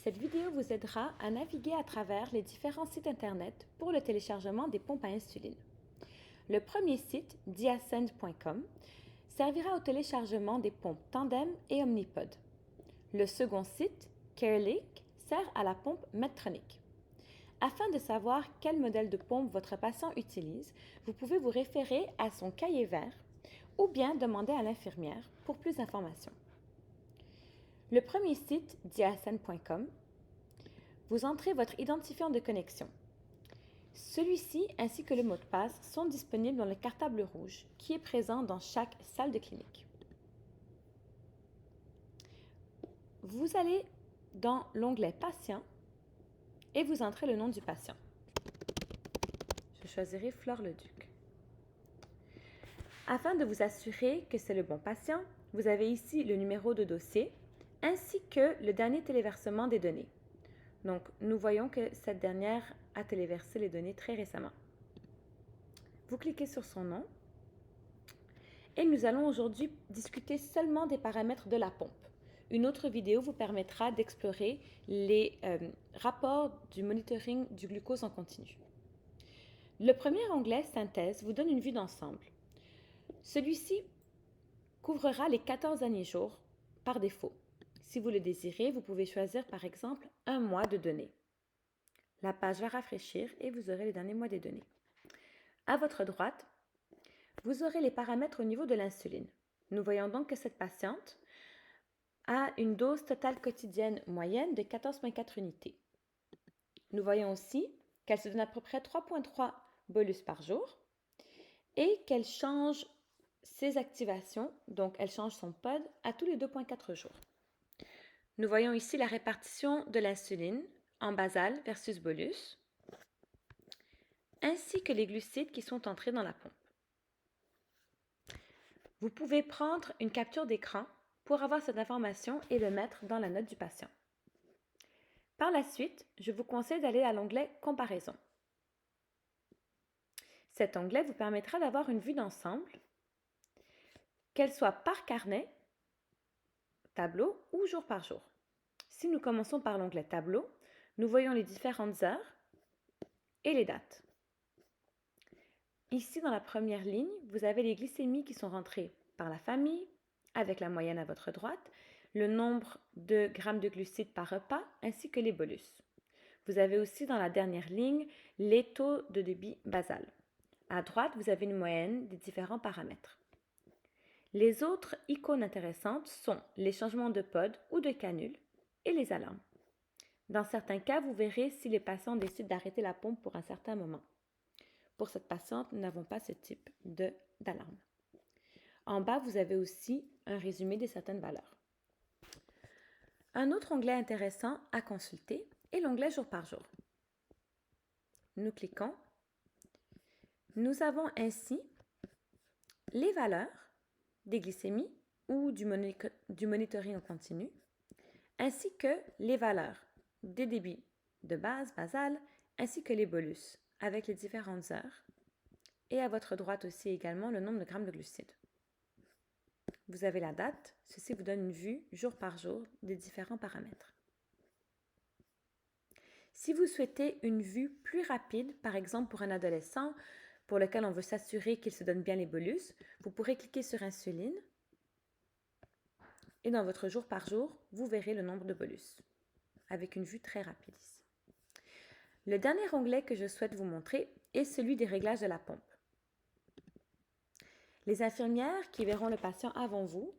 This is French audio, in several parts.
Cette vidéo vous aidera à naviguer à travers les différents sites Internet pour le téléchargement des pompes à insuline. Le premier site, diasend.com, servira au téléchargement des pompes Tandem et Omnipod. Le second site, CareLink, sert à la pompe Medtronic. Afin de savoir quel modèle de pompe votre patient utilise, vous pouvez vous référer à son cahier vert ou bien demander à l'infirmière pour plus d'informations. Le premier site, diasend.com, vous entrez votre identifiant de connexion. Celui-ci ainsi que le mot de passe sont disponibles dans le cartable rouge qui est présent dans chaque salle de clinique. Vous allez dans l'onglet Patient et vous entrez le nom du patient. Je choisirai Flore Leduc. Afin de vous assurer que c'est le bon patient, vous avez ici le numéro de dossier ainsi que le dernier téléversement des données. Donc, nous voyons que cette dernière a téléversé les données très récemment. Vous cliquez sur son nom et nous allons aujourd'hui discuter seulement des paramètres de la pompe. Une autre vidéo vous permettra d'explorer les rapports du monitoring du glucose en continu. Le premier onglet Synthèse vous donne une vue d'ensemble. Celui-ci couvrira les 14 derniers jours par défaut. Si vous le désirez, vous pouvez choisir par exemple un mois de données. La page va rafraîchir et vous aurez les derniers mois des données. À votre droite, vous aurez les paramètres au niveau de l'insuline. Nous voyons donc que cette patiente a une dose totale quotidienne moyenne de 14,4 unités. Nous voyons aussi qu'elle se donne à peu près 3,3 bolus par jour et qu'elle change ses activations, donc elle change son POD à tous les 2,4 jours. Nous voyons ici la répartition de l'insuline en basal versus bolus, ainsi que les glucides qui sont entrés dans la pompe. Vous pouvez prendre une capture d'écran pour avoir cette information et le mettre dans la note du patient. Par la suite, je vous conseille d'aller à l'onglet Comparaison. Cet onglet vous permettra d'avoir une vue d'ensemble, qu'elle soit par carnet, tableau ou jour par jour. Si nous commençons par l'onglet Tableau, nous voyons les différentes heures et les dates. Ici, dans la première ligne, vous avez les glycémies qui sont rentrées par la famille, avec la moyenne à votre droite, le nombre de grammes de glucides par repas, ainsi que les bolus. Vous avez aussi dans la dernière ligne les taux de débit basal. À droite, vous avez une moyenne des différents paramètres. Les autres icônes intéressantes sont les changements de pod ou de canule et les alarmes. Dans certains cas, vous verrez si les patients décident d'arrêter la pompe pour un certain moment. Pour cette patiente, nous n'avons pas ce type d'alarme. En bas, vous avez aussi un résumé de certaines valeurs. Un autre onglet intéressant à consulter est l'onglet jour par jour. Nous cliquons. Nous avons ainsi les valeurs des glycémies ou du monitoring en continu, ainsi que les valeurs des débits de base, basal, ainsi que les bolus avec les différentes heures. Et à votre droite aussi également le nombre de grammes de glucides. Vous avez la date, ceci vous donne une vue jour par jour des différents paramètres. Si vous souhaitez une vue plus rapide, par exemple pour un adolescent pour lequel on veut s'assurer qu'il se donne bien les bolus, vous pourrez cliquer sur insuline et dans votre jour par jour, vous verrez le nombre de bolus avec une vue très rapide ici. Le dernier onglet que je souhaite vous montrer est celui des réglages de la pompe. Les infirmières qui verront le patient avant vous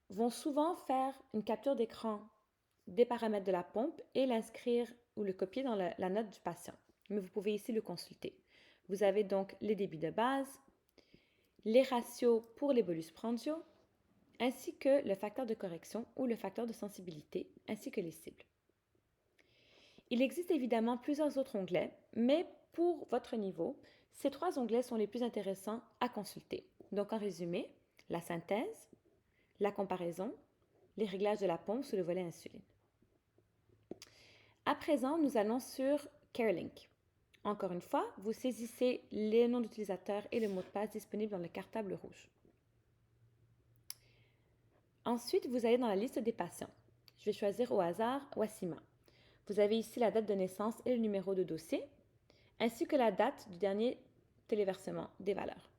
vont souvent faire une capture d'écran des paramètres de la pompe et l'inscrire ou le copier dans la note du patient. Mais vous pouvez ici le consulter. Vous avez donc les débits de base, les ratios pour les bolus prandiaux, ainsi que le facteur de correction ou le facteur de sensibilité, ainsi que les cibles. Il existe évidemment plusieurs autres onglets, mais pour votre niveau, ces 3 onglets sont les plus intéressants à consulter. Donc en résumé, la synthèse, la comparaison, les réglages de la pompe sous le volet insuline. À présent, nous allons sur CareLink. Encore une fois, vous saisissez les noms d'utilisateurs et le mot de passe disponible dans le cartable rouge. Ensuite, vous allez dans la liste des patients. Je vais choisir au hasard Wassima. Vous avez ici la date de naissance et le numéro de dossier, ainsi que la date du dernier téléversement des valeurs.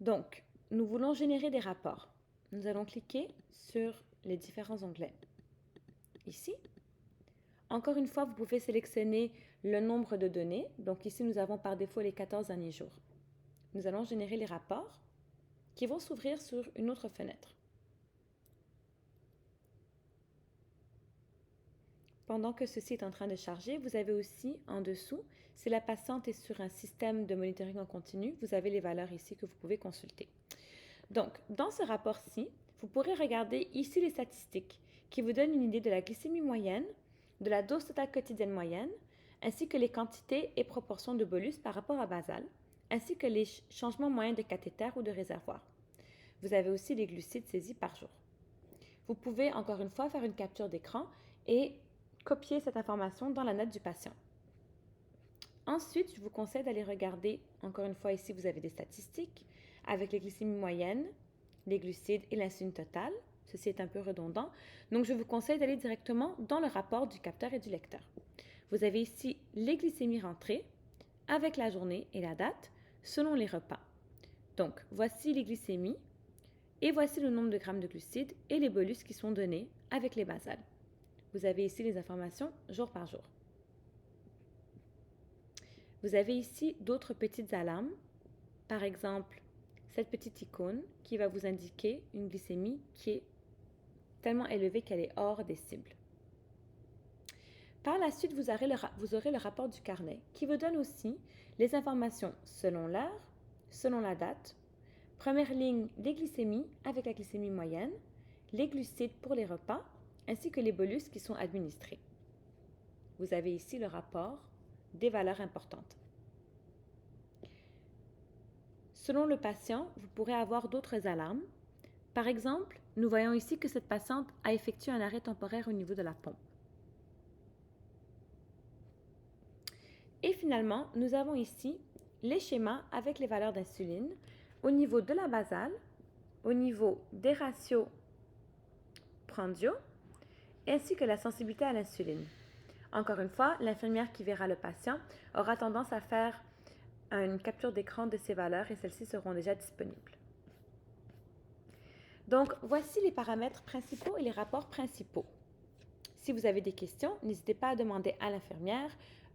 Donc, nous voulons générer des rapports. Nous allons cliquer sur les différents onglets. Ici. Encore une fois, vous pouvez sélectionner le nombre de données. Donc ici, nous avons par défaut les 14 derniers jours. Nous allons générer les rapports qui vont s'ouvrir sur une autre fenêtre. Pendant que ceci est en train de charger, vous avez aussi en dessous, si la patiente est sur un système de monitoring en continu, vous avez les valeurs ici que vous pouvez consulter. Donc, dans ce rapport-ci, vous pourrez regarder ici les statistiques qui vous donnent une idée de la glycémie moyenne, de la dose totale quotidienne moyenne, ainsi que les quantités et proportions de bolus par rapport à basal, ainsi que les changements moyens de cathéter ou de réservoir. Vous avez aussi les glucides saisis par jour. Vous pouvez encore une fois faire une capture d'écran et copier cette information dans la note du patient. Ensuite, je vous conseille d'aller regarder, encore une fois ici vous avez des statistiques avec les glycémies moyennes, les glucides et l'insuline totale. Ceci est un peu redondant, donc je vous conseille d'aller directement dans le rapport du capteur et du lecteur. Vous avez ici les glycémies rentrées avec la journée et la date selon les repas. Donc, voici les glycémies et voici le nombre de grammes de glucides et les bolus qui sont donnés avec les basales. Vous avez ici les informations jour par jour. Vous avez ici d'autres petites alarmes. Par exemple, cette petite icône qui va vous indiquer une glycémie qui est tellement élevée qu'elle est hors des cibles. Par la suite, vous aurez le rapport du carnet qui vous donne aussi les informations selon l'heure, selon la date. Première ligne, les glycémies avec la glycémie moyenne, les glucides pour les repas, ainsi que les bolus qui sont administrés. Vous avez ici le rapport des valeurs importantes. Selon le patient, vous pourrez avoir d'autres alarmes. Par exemple, nous voyons ici que cette patiente a effectué un arrêt temporaire au niveau de la pompe. Et finalement, nous avons ici les schémas avec les valeurs d'insuline au niveau de la basale, au niveau des ratios prandiaux, ainsi que la sensibilité à l'insuline. Encore une fois, l'infirmière qui verra le patient aura tendance à faire une capture d'écran de ces valeurs et celles-ci seront déjà disponibles. Donc, voici les paramètres principaux et les rapports principaux. Si vous avez des questions, n'hésitez pas à demander à l'infirmière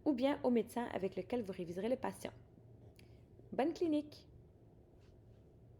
ou bien au médecin avec lequel vous réviserez le patient. Bonne clinique!